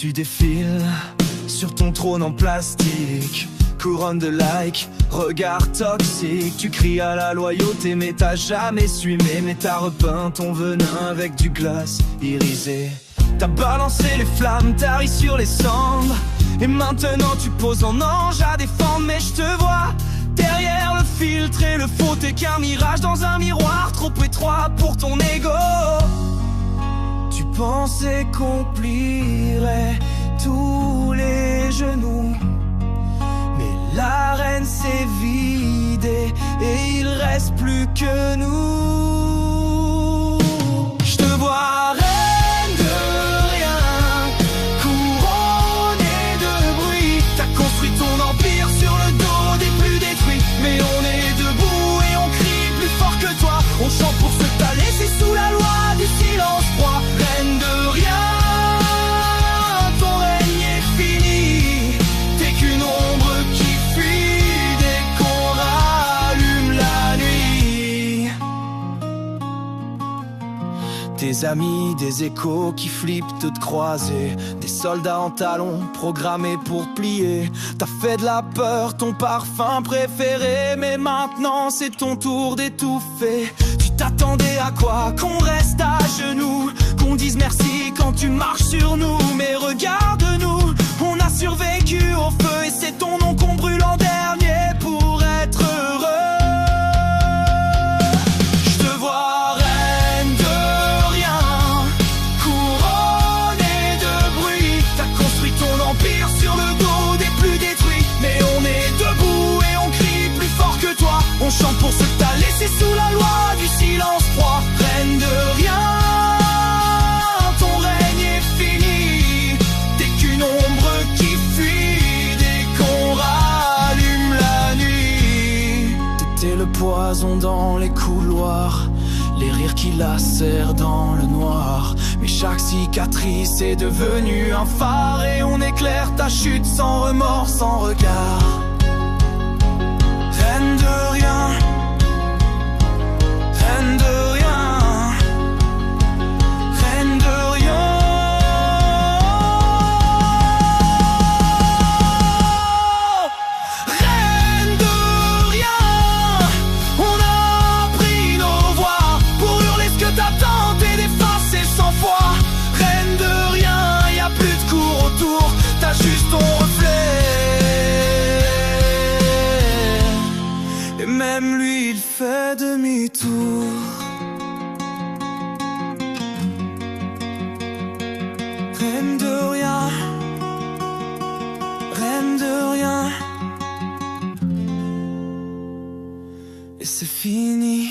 Tu défiles sur ton trône en plastique, couronne de likes, regard toxique. Tu cries à la loyauté mais t'as jamais su aimer. Mais t'as repeint ton venin avec du glace irisé. T'as balancé les flammes, t'as ri sur les cendres. Et maintenant tu poses en ange à défendre. Mais je te vois derrière le filtre et le faux. T'es qu'un mirage dans un miroir trop étroit pour ton ego. Tu pensais qu'on plierait tous les genoux, mais l'arène s'est vidée et il reste plus que nous. Je te vois reine de rien, couronnée de bruit. T'as construit ton empire sur le dos des plus détruits. Mais on est debout et on crie plus fort que toi. On chante pour ce que t'as laissé sous la loi du silence froid. Reine de rien, ton règne est fini. T'es qu'une ombre qui fuit dès qu'on rallume la nuit. Tes amis, des échos qui flippent de te croiser, des soldats en talons programmés pour plier. T'as fait de la peur ton parfum préféré, mais maintenant c'est ton tour d'étouffer. Tu t'attendais à quoi? Qu'on reste à genoux, qu'on dise merci quand tu marches sur nous. Mais regarde-nous, on a survécu au feu et c'est ton nom qu'on brûle en dernier pour être heureux. Je te vois reine de rien, couronnée de bruit. T'as construit ton empire sur le dos des plus détruits. Mais on est debout et on crie plus fort que toi. On chante pour ce que t'as laissé sous la loi du silence froid. Reine de rien, ton règne est fini. T'es qu'une ombre qui fuit dès qu'on rallume la nuit. T'étais le poison dans les couloirs, les rires qui lacèrent dans le noir. Mais chaque cicatrice est devenue un phare et on éclaire ta chute sans remords, sans regard. Reine de rien, reine de rien, reine de rien. Reine de rien, on a pris nos voix pour hurler ce que t'as tenté d'effacer 100 fois. Reine de rien, y a plus de cours autour, t'as juste ton reflet. Et même lui il fait demi-tour. Reine de rien, reine de rien. Et c'est fini.